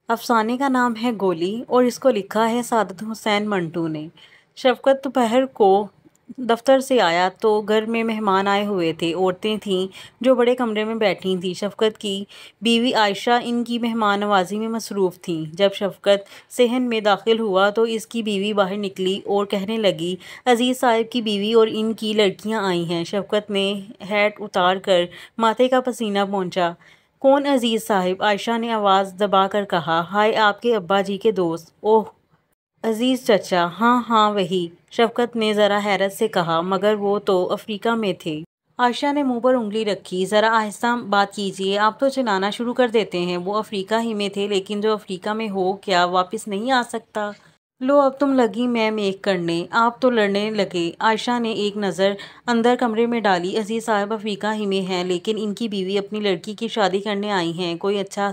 افسانے کا نام ہے گولی اور اس کو لکھا ہے سعادت حسین منٹو نے۔ شفقت دوپہر کو دفتر سے آیا تو گھر میں مہمان آئے ہوئے تھے۔ عورتیں تھیں جو بڑے کمرے میں بیٹھی تھیں۔ شفقت کی بیوی عائشہ ان کی مہمان نوازی میں مصروف تھیں۔ جب شفقت صحن میں داخل ہوا تو اس کی بیوی باہر نکلی اور کہنے لگی، عزیز صاحب کی بیوی اور ان کی لڑکیاں آئی ہیں۔ شفقت نے ہیٹ اتار کر ماتھے کا پسینہ پونچھا۔ کون عزیز صاحب؟ عائشہ نے آواز دبا کر کہا۔ ہائے، آپ کے ابا جی کے دوست۔ اوہ، عزیز چچا، ہاں ہاں وہی۔ شفقت نے ذرا حیرت سے کہا، مگر وہ تو افریقہ میں تھے۔ عائشہ نے منہ پر انگلی رکھی۔ ذرا آہستہ بات کیجیے، آپ تو چلانا شروع کر دیتے ہیں۔ وہ افریقہ ہی میں تھے، لیکن جو افریقہ میں ہو کیا واپس نہیں آ سکتا؟ لو، اب تم لگی میم ایک کرنے، آپ تو لڑنے لگے۔ عائشہ نے ایک نظر اندر کمرے میں ڈالی۔ عزیز صاحب افریقہ ہی میں ہیں، لیکن ان کی بیوی اپنی لڑکی کی شادی کرنے آئی ہیں، کوئی اچھا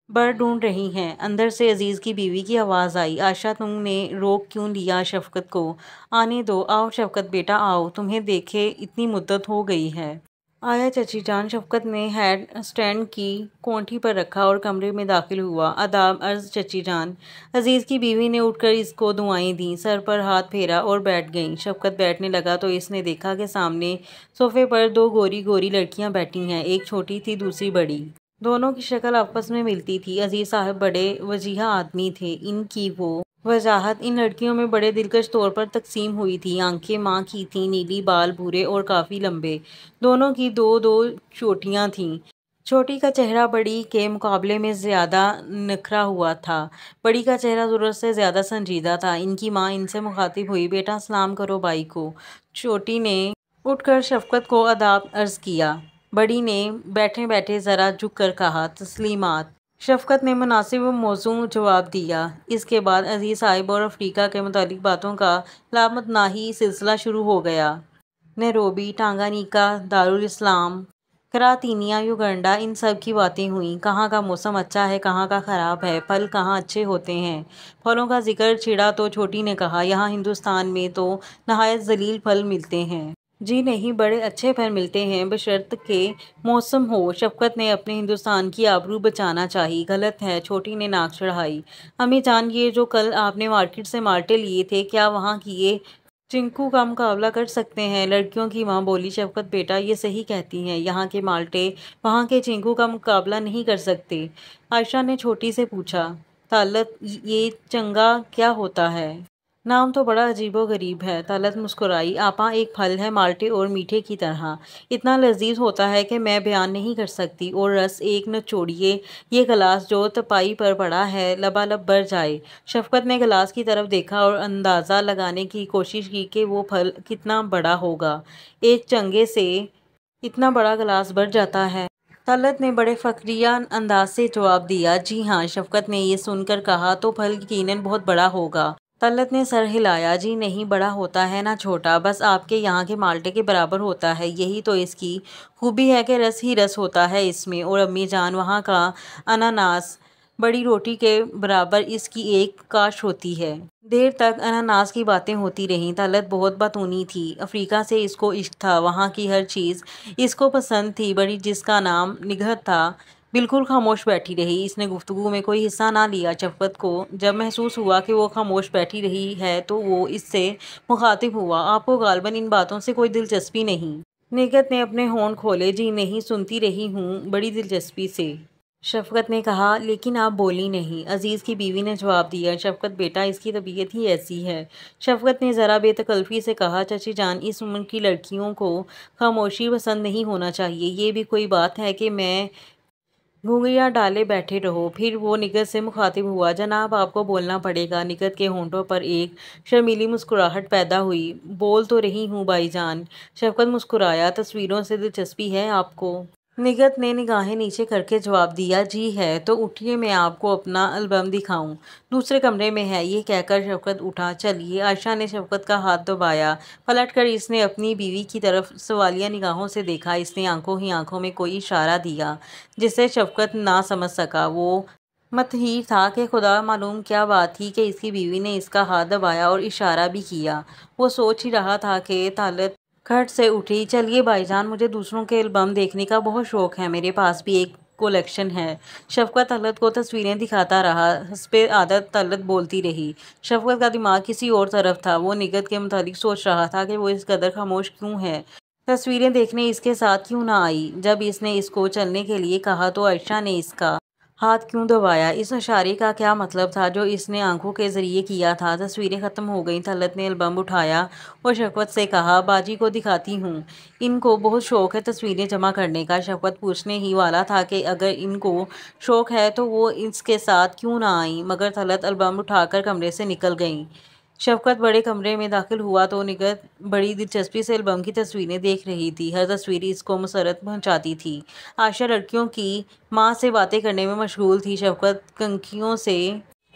بر ڈھونڈ رہی ہیں۔ اندر سے عزیز کی بیوی کی آواز آئی۔ عائشہ، تم نے روک کیوں لیا شفقت کو؟ آنے دو، آؤ شفقت بیٹا آؤ، تمہیں دیکھے اتنی مدت ہو گئی ہے۔ آیا چچی جان؟ شفقت نے ہیڈ اسٹینڈ کی کونٹھی پر رکھا اور کمرے میں داخل ہوا۔ آداب عرض چچی جان۔ عزیز کی بیوی نے اٹھ کر اس کو دعائیں دیں، سر پر ہاتھ پھیرا اور بیٹھ گئیں۔ شفقت بیٹھنے لگا تو اس نے دیکھا کہ سامنے صوفے پر دو گوری گوری لڑکیاں بیٹھی ہیں، ایک چھوٹی تھی دوسری بڑی۔ دونوں کی شکل آپس میں ملتی تھی۔ عزیز صاحب بڑے وجیہہ آدمی تھے، ان کی وہ وجاہت ان لڑکیوں میں بڑے دلکش طور پر تقسیم ہوئی تھی۔ آنکھیں ماں کی تھیں، نیلی، بال بھورے اور کافی لمبے۔ دونوں کی دو دو چوٹیاں تھیں۔ چھوٹی کا چہرہ بڑی کے مقابلے میں زیادہ نکھرا ہوا تھا، بڑی کا چہرہ ضرورت سے زیادہ سنجیدہ تھا۔ ان کی ماں ان سے مخاطب ہوئی، بیٹا سلام کرو بھائی کو۔ چھوٹی نے اٹھ کر شفقت کو آداب عرض کیا۔ بڑی نے بیٹھے بیٹھے ذرا جھک کر کہا، تسلیمات۔ شفقت نے مناسب و موزوں جواب دیا۔ اس کے بعد عزیز صاحب اور افریقہ کے متعلق باتوں کا لامتناہی سلسلہ شروع ہو گیا۔ نیروبی، ٹانگانیکا، دارالاسلام، قراتینیا، یوگنڈا، ان سب کی باتیں ہوئیں۔ کہاں کا موسم اچھا ہے، کہاں کا خراب ہے، پھل کہاں اچھے ہوتے ہیں۔ پھلوں کا ذکر چھڑا تو چھوٹی نے کہا، یہاں ہندوستان میں تو نہایت ذلیل پھل ملتے ہیں۔ جی نہیں، بڑے اچھے پھل ملتے ہیں، بشرط کہ موسم ہو۔ شفقت نے اپنے ہندوستان کی آبرو بچانا چاہی۔ غلط ہے، چھوٹی نے ناک چڑھائی۔ امی جان، یہ جو کل آپ نے مارکیٹ سے مالٹے لیے تھے، کیا وہاں کی یہ چنکو کا مقابلہ کر سکتے ہیں؟ لڑکیوں کی ماں بولی۔ شفقت بیٹا یہ صحیح کہتی ہیں، یہاں کے مالٹے وہاں کے چنکو کا مقابلہ نہیں کر سکتے۔ عائشہ نے چھوٹی سے پوچھا، طالت یہ چنگا کیا ہوتا ہے؟ نام تو بڑا عجیب و غریب ہے۔ طالت مسکرائی۔ آپا، ایک پھل ہے مالٹے اور میٹھے کی طرح، اتنا لذیذ ہوتا ہے کہ میں بیان نہیں کر سکتی۔ اور رس ایک نچوڑیے، یہ گلاس جو تپائی پر پڑا ہے لبالب بھر جائے۔ شفقت نے گلاس کی طرف دیکھا اور اندازہ لگانے کی کوشش کی کہ وہ پھل کتنا بڑا ہوگا۔ ایک چنگے سے اتنا بڑا گلاس بھر جاتا ہے؟ طالت نے بڑے فخریہ انداز سے جواب دیا۔ جی ہاں۔ شفقت نے یہ سن کر کہا، تو پھل یقیناً بہت بڑا ہوگا۔ طالت نے سر ہلایا۔ جی نہیں، بڑا ہوتا ہے نہ چھوٹا، بس آپ کے یہاں کے مالٹے کے برابر ہوتا ہے۔ یہی تو اس کی خوبی ہے کہ رس ہی رس ہوتا ہے اس میں۔ اور امی جان، وہاں کا اناناس بڑی روٹی کے برابر اس کی ایک کاش ہوتی ہے۔ دیر تک اناناس کی باتیں ہوتی رہیں۔ طالت بہت باتونی تھی۔ افریقہ سے اس کو عشق تھا، وہاں کی ہر چیز اس کو پسند تھی۔ بڑی، جس کا نام نگہت تھا، بالکل خاموش بیٹھی رہی۔ اس نے گفتگو میں کوئی حصہ نہ لیا۔ شفقت کو جب محسوس ہوا کہ وہ خاموش بیٹھی رہی ہے تو وہ اس سے مخاطب ہوا، آپ کو غالباً ان باتوں سے کوئی دلچسپی نہیں؟ نگہت نے اپنے ہونٹ کھولے۔ جی نہیں، سنتی رہی ہوں بڑی دلچسپی سے، شفقت نے کہا، لیکن آپ بولی نہیں۔ عزیز کی بیوی نے جواب دیا، شفقت بیٹا اس کی طبیعت ہی ایسی ہے۔ شفقت نے ذرا بے تکلفی سے کہا، چچی جان، اس عمر کی لڑکیوں کو خاموشی پسند نہیں ہونا چاہیے، یہ بھی کوئی بات ہے کہ میں گھونگھیاں ڈالے بیٹھے رہو۔ پھر وہ نگہت سے مخاطب ہوا، جناب آپ کو بولنا پڑے گا۔ نگہت کے ہونٹوں پر ایک شرمیلی مسکراہٹ پیدا ہوئی۔ بول تو رہی ہوں بھائی جان۔ شفقت مسکرایا، تصویروں سے دلچسپی ہے آپ کو؟ نگہت نے نگاہیں نیچے کر کے جواب دیا، جی ہے۔ تو اٹھیے میں آپ کو اپنا البم دکھاؤں، دوسرے کمرے میں ہے۔ یہ کہہ کر شفقت اٹھا۔ چلیے۔ عائشہ نے شفقت کا ہاتھ دبایا۔ پلٹ کر اس نے اپنی بیوی کی طرف سوالیہ نگاہوں سے دیکھا۔ اس نے آنکھوں ہی آنکھوں میں کوئی اشارہ دیا جسے شفقت نہ سمجھ سکا۔ وہ متحیر تھا کہ خدا معلوم کیا بات تھی کہ اس کی بیوی نے اس کا ہاتھ دبایا اور اشارہ بھی کیا۔ وہ سوچ ہی رہا تھا کہ طالت کھٹ سے اٹھی۔ چلیے بھائی جان، مجھے دوسروں کے البم دیکھنے کا بہت شوق ہے، میرے پاس بھی ایک کلیکشن ہے۔ شفقت طلعت کو تصویریں دکھاتا رہا۔ حسب عادت طلعت بولتی رہی۔ شفقت کا دماغ کسی اور طرف تھا۔ وہ نگہت کے متعلق سوچ رہا تھا کہ وہ اس قدر خاموش کیوں ہے، تصویریں دیکھنے اس کے ساتھ کیوں نہ آئی۔ جب اس نے اس کو چلنے کے لیے کہا تو عائشہ نے اس کا ہاتھ کیوں دبایا؟ اس اشارے کا کیا مطلب تھا جو اس نے آنکھوں کے ذریعے کیا تھا؟ تصویریں ختم ہو گئیں۔ طلعت نے البم اٹھایا اور شفقت سے کہا، باجی کو دکھاتی ہوں، ان کو بہت شوق ہے تصویریں جمع کرنے کا۔ شفقت پوچھنے ہی والا تھا کہ اگر ان کو شوق ہے تو وہ اس کے ساتھ کیوں نہ آئیں، مگر طلعت البم اٹھا کر کمرے سے نکل گئی۔ شفقت بڑے کمرے میں داخل ہوا تو نگہت بڑی دلچسپی سے البم کی تصویریں دیکھ رہی تھی۔ ہر تصویر اس کو مسرت پہنچاتی تھی۔ عائشہ لڑکیوں کی ماں سے باتیں کرنے میں مشغول تھی۔ شفقت کنکھیوں سے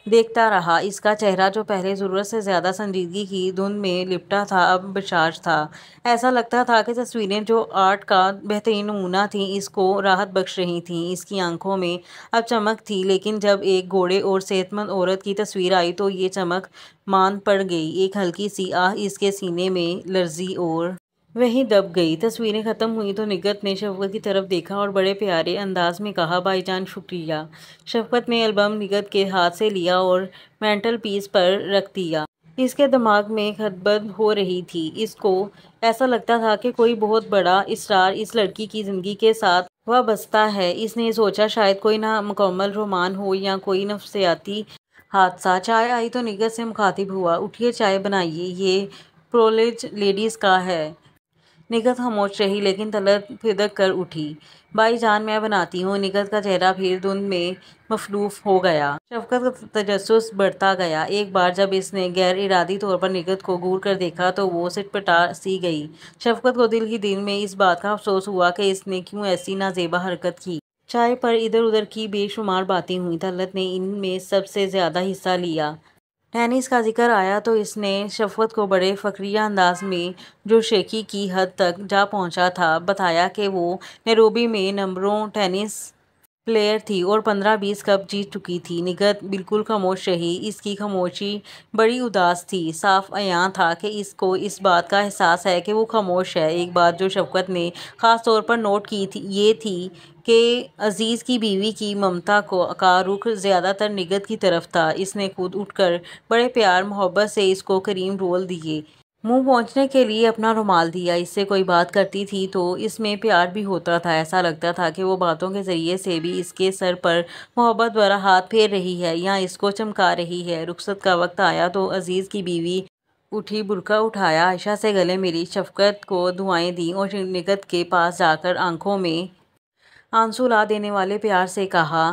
دیکھتا رہا۔ اس کا چہرہ جو پہلے ضرورت سے زیادہ سنجیدگی کی دھند میں لپٹا تھا اب بشاش تھا۔ ایسا لگتا تھا کہ تصویریں جو آرٹ کا بہترین نمونہ تھیں اس کو راحت بخش رہی تھیں۔ اس کی آنکھوں میں اب چمک تھی، لیکن جب ایک گوڑے اور صحت مند عورت کی تصویر آئی تو یہ چمک ماند پڑ گئی۔ ایک ہلکی سی آہ اس کے سینے میں لرزی اور وہیں دب گئی۔ تصویریں ختم ہوئیں تو نگہت نے شفقت کی طرف دیکھا اور بڑے پیارے انداز میں کہا، بھائی جان شکریہ۔ شفقت نے البم نگہت کے ہاتھ سے لیا اور مینٹل پیس پر رکھ دیا۔ اس کے دماغ میں کھدبد ہو رہی تھی۔ اس کو ایسا لگتا تھا کہ کوئی بہت بڑا اسرار اس لڑکی کی زندگی کے ساتھ وابستہ ہے۔ اس نے سوچا شاید کوئی نامکمل رومان ہو یا کوئی نفسیاتی حادثہ۔ چائے آئی تو نگہت سے مخاطب ہوا، اٹھیے چائے بنائیے، یہ پرولیج لیڈیز کا ہے۔ نگہت خاموش رہی، لیکن طلعت پھدک کر اٹھی، بھائی جان میں بناتی ہوں۔ نگہت کا چہرہ پھر دھند میں مفلوج ہو گیا۔ شفقت کا تجسس بڑھتا گیا۔ ایک بار جب اس نے غیر ارادی طور پر نگہت کو گھور کر دیکھا تو وہ سٹپٹا سی گئی۔ شفقت کو دل ہی دل میں اس بات کا افسوس ہوا کہ اس نے کیوں ایسی نازیبا حرکت کی۔ چائے پر ادھر ادھر کی بے شمار باتیں ہوئیں۔ طلعت نے ان میں سب سے زیادہ حصہ لیا۔ ٹینس کا ذکر آیا تو اس نے شفقت کو بڑے فخریہ انداز میں، جو شیخی کی حد تک جا پہنچا تھا، بتایا کہ وہ نیروبی میں نمبروں ٹینس پلیئر تھی اور 15-20 کپ جیت چکی تھی۔ نگہت بالکل خاموش رہی۔ اس کی خاموشی بڑی اداس تھی۔ صاف عیاں تھا کہ اس کو اس بات کا احساس ہے کہ وہ خاموش ہے۔ ایک بات جو شفقت نے خاص طور پر نوٹ کی یہ تھی کہ عزیز کی بیوی کی ممتا کا رخ زیادہ تر نگہت کی طرف تھا۔ اس نے خود اٹھ کر بڑے پیار محبت سے اس کو کریم رول دیے، منہ پوچھنے کے لیے اپنا رومال دیا۔ اس سے کوئی بات کرتی تھی تو اس میں پیار بھی ہوتا تھا۔ ایسا لگتا تھا کہ وہ باتوں کے ذریعے سے بھی اس کے سر پر محبت بھرا ہاتھ پھیر رہی ہے یا اس کو چمکا رہی ہے۔ رخصت کا وقت آیا تو عزیز کی بیوی اٹھی، برقع اٹھایا، عائشہ سے گلے ملی، شفقت کو دعائیں دیں اور نگہت کے پاس جا کر آنکھوں میں آنسو لا دینے والے پیار سے کہا،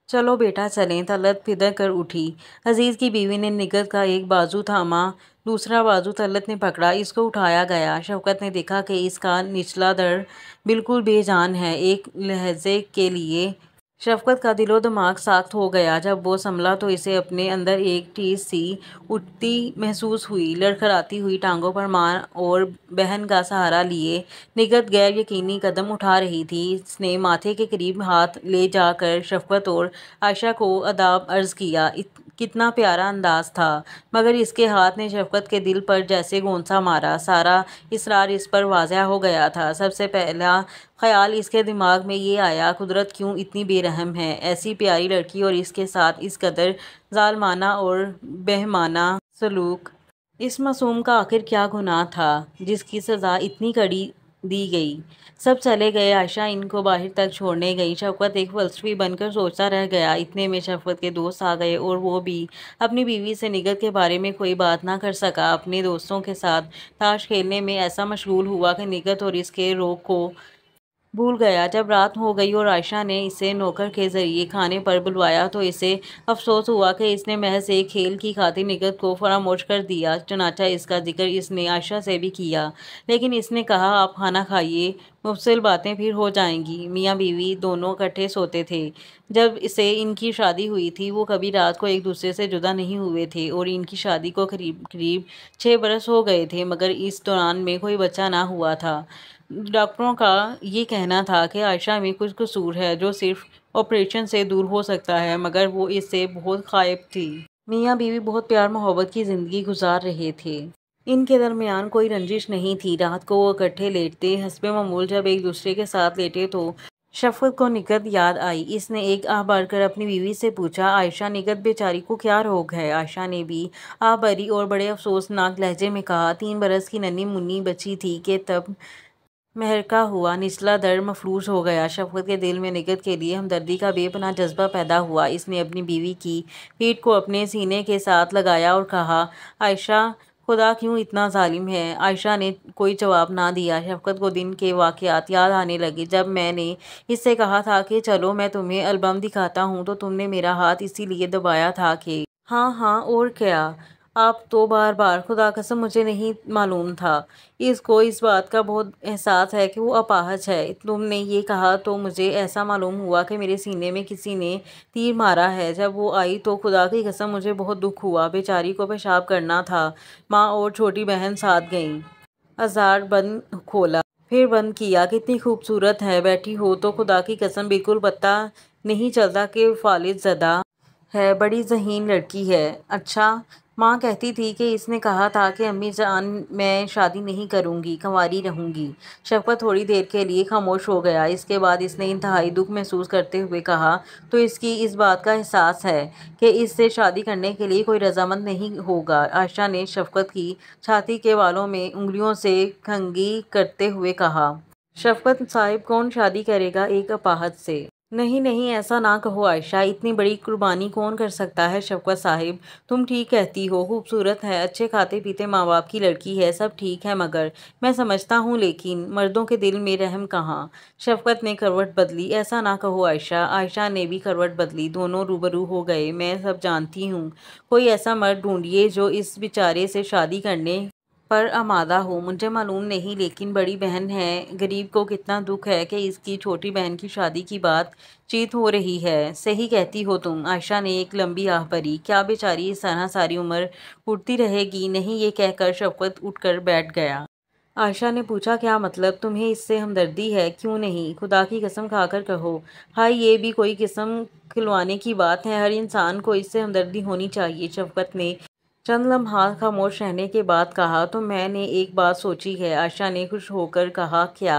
چلو بیٹا چلیں۔ طلعت پھدک کر اٹھی۔ عزیز کی بیوی نے نگہت کا ایک بازو تھاما، دوسرا بازو طلعت نے پکڑا۔ اس کو اٹھایا گیا۔ شفقت نے دیکھا کہ اس کا نچلا دھڑ بالکل بے جان ہے۔ ایک لہجے کے لیے شفقت کا دل و دماغ ساخت ہو گیا۔ جب وہ سنبھلا تو اسے اپنے اندر ایک ٹھیس سی اٹھتی محسوس ہوئی۔ لڑکھڑاتی ہوئی ٹانگوں پر ماں اور بہن کا سہارا لیے نگہت غیر یقینی قدم اٹھا رہی تھی۔ اس نے ماتھے کے قریب ہاتھ لے جا کر شفقت اور عائشہ کو آداب عرض کیا۔ کتنا پیارا انداز تھا، مگر اس کے ہاتھ نے شفقت کے دل پر جیسے گونسا مارا۔ سارا اسرار اس پر واضح ہو گیا تھا۔ سب سے پہلا خیال اس کے دماغ میں یہ آیا، قدرت کیوں اتنی بے رحم ہے؟ ایسی پیاری لڑکی اور اس کے ساتھ اس قدر ظالمانہ اور بہیمانہ سلوک۔ اس معصوم کا آخر کیا گناہ تھا جس کی سزا اتنی کڑی دی گئی؟ سب چلے گئے۔ عائشہ ان کو باہر تک چھوڑنے گئی۔ شفقت ایک فلسفی بن کر سوچتا رہ گیا۔ اتنے میں شفقت کے دوست آ گئے اور وہ بھی اپنی بیوی سے نگہت کے بارے میں کوئی بات نہ کر سکا۔ اپنے دوستوں کے ساتھ تاش کھیلنے میں ایسا مشغول ہوا کہ نگہت اور اس کے روگ کو بھول گیا۔ جب رات ہو گئی اور عائشہ نے اسے نوکر کے ذریعے کھانے پر بلوایا تو اسے افسوس ہوا کہ اس نے محض ایک کھیل کی خاطر نگہت کو فراموش کر دیا۔ چنانچہ اس کا ذکر اس نے عائشہ سے بھی کیا، لیکن اس نے کہا، آپ کھانا کھائیے، مفصل باتیں پھر ہو جائیں گی۔ میاں بیوی دونوں اکٹھے سوتے تھے۔ جب سے ان کی شادی ہوئی تھی وہ کبھی رات کو ایک دوسرے سے جدا نہیں ہوئے تھے اور ان کی شادی کو قریب 6 برس ہو گئے تھے، مگر اس دوران میں کوئی بچہ نہ ہوا تھا۔ ڈاکٹروں کا یہ کہنا تھا کہ عائشہ میں کچھ قصور ہے جو صرف آپریشن سے دور ہو سکتا ہے، مگر وہ اس سے بہت خائف تھی۔ میاں بیوی بہت پیار محبت کی زندگی گزار رہے تھے۔ ان کے درمیان کوئی رنجش نہیں تھی۔ رات کو وہ اکٹھے لیٹتے۔ حسب معمول جب ایک دوسرے کے ساتھ لیٹے تو شفقت کو نگہت یاد آئی۔ اس نے ایک آہ بھر کر اپنی بیوی سے پوچھا، عائشہ نگہت بیچاری کو کیا روگ ہے؟ عائشہ نے بھی آہ بھری اور بڑے افسوسناک لہجے میں کہا، 3 برس کی ننھی منھی بچی تھی کہ تب مہرکا ہوا نچلا در مفلوج ہو گیا۔ شفقت کے دل میں نگہت کے لیے ہمدردی کا بے پناہ جذبہ پیدا ہوا۔ اس نے اپنی بیوی کی پیٹھ کو اپنے سینے کے ساتھ لگایا اور کہا، عائشہ، خدا کیوں اتنا ظالم ہے؟ عائشہ نے کوئی جواب نہ دیا۔ شفقت کو دن کے واقعات یاد آنے لگے۔ جب میں نے اس سے کہا تھا کہ چلو میں تمہیں البم دکھاتا ہوں تو تم نے میرا ہاتھ اسی لیے دبایا تھا کہ ہاں ہاں اور کیا؟ آپ تو بار بار، خدا قسم مجھے نہیں معلوم تھا۔ اس کو اس بات کا بہت احساس ہے کہ وہ اپاہج ہے۔ تم نے یہ کہا تو مجھے ایسا معلوم ہوا کہ میرے سینے میں کسی نے تیر مارا ہے۔ جب وہ آئی تو خدا کی قسم مجھے بہت دکھ ہوا۔ بیچاری کو پیشاب کرنا تھا۔ ماں اور چھوٹی بہن ساتھ گئیں۔ آزار بند کھولا، پھر بند کیا۔ کتنی خوبصورت ہے، بیٹھی ہو تو خدا کی قسم بالکل پتہ نہیں چلتا کہ فالج زدہ ہے، بڑی ذہین لڑکی ہے۔ اچھا، ماں کہتی تھی کہ اس نے کہا تھا کہ امی جان میں شادی نہیں کروں گی، کنواری رہوں گی۔ شفقت تھوڑی دیر کے لیے خاموش ہو گیا۔ اس کے بعد اس نے انتہائی دکھ محسوس کرتے ہوئے کہا، تو اس کی اس بات کا احساس ہے کہ اس سے شادی کرنے کے لیے کوئی رضامند نہیں ہوگا؟ عائشہ نے شفقت کی چھاتی کے والوں میں انگلیوں سے کنگھی کرتے ہوئے کہا۔ شفقت صاحب، کون شادی کرے گا ایک اپاہج سے؟ نہیں نہیں، ایسا نہ کہو عائشہ، اتنی بڑی قربانی کون کر سکتا ہے؟ شفقت صاحب، تم ٹھیک کہتی ہو، خوبصورت ہے، اچھے کھاتے پیتے ماں باپ کی لڑکی ہے، سب ٹھیک ہے، مگر میں سمجھتا ہوں لیکن مردوں کے دل میں رحم کہاں؟ شفقت نے کروٹ بدلی۔ ایسا نہ کہو عائشہ۔ عائشہ نے بھی کروٹ بدلی۔ دونوں روبرو ہو گئے۔ میں سب جانتی ہوں۔ کوئی ایسا مرد ڈھونڈیے جو اس بیچارے سے شادی کرنے پر آمادہ ہو۔ مجھے معلوم نہیں، لیکن بڑی بہن ہے، غریب کو کتنا دکھ ہے کہ اس کی چھوٹی بہن کی شادی کی بات چیت ہو رہی ہے۔ صحیح کہتی ہو تم۔ عائشہ نے ایک لمبی آہ بھری۔ کیا بیچاری اس طرح ساری عمر اٹھتی رہے گی؟ نہیں، یہ کہہ کر شفقت اٹھ کر بیٹھ گیا۔ عائشہ نے پوچھا، کیا مطلب؟ تمہیں اس سے ہمدردی ہے؟ کیوں نہیں؟ خدا کی قسم کھا کر کہو۔ ہائے، یہ بھی کوئی قسم کھلوانے کی بات ہے؟ ہر انسان کو اس سے ہمدردی ہونی چاہیے۔ شفقت نے چند لمحات خاموش رہنے کے بعد کہا، تو میں نے ایک بات سوچی ہے۔ عائشہ نے خوش ہو کر کہا، کیا؟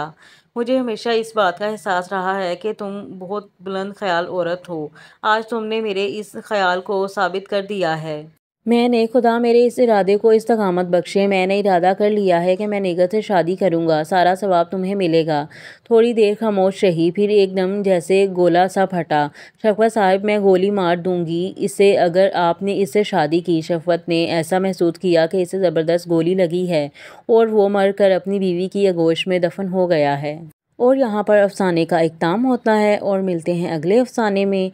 مجھے ہمیشہ اس بات کا احساس رہا ہے کہ تم بہت بلند خیال عورت ہو۔ آج تم نے میرے اس خیال کو ثابت کر دیا ہے۔ میں نے، خدا میرے اس ارادے کو استقامت بخشے، میں نے ارادہ کر لیا ہے کہ میں نگہت سے شادی کروں گا۔ سارا ثواب تمہیں ملے گا۔ تھوڑی دیر خاموش رہی، پھر ایک دم جیسے گولا سا پھٹا، شفقت صاحب، میں گولی مار دوں گی اسے اگر آپ نے اس سے شادی کی۔ شفقت نے ایسا محسوس کیا کہ اسے زبردست گولی لگی ہے اور وہ مر کر اپنی بیوی کی آغوش میں دفن ہو گیا ہے۔ اور یہاں پر افسانے کا اختتام ہوتا ہے اور ملتے ہیں اگلے افسانے میں۔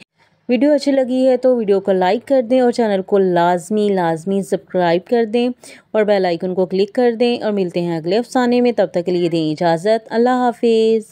ویڈیو اچھی لگی ہے تو ویڈیو کو لائک کر دیں اور چینل کو لازمی سبسکرائب کر دیں اور بیل آئیکن کو کلک کر دیں، اور ملتے ہیں اگلے افسانے میں۔ تب تک کے لیے دیں اجازت۔ اللہ حافظ۔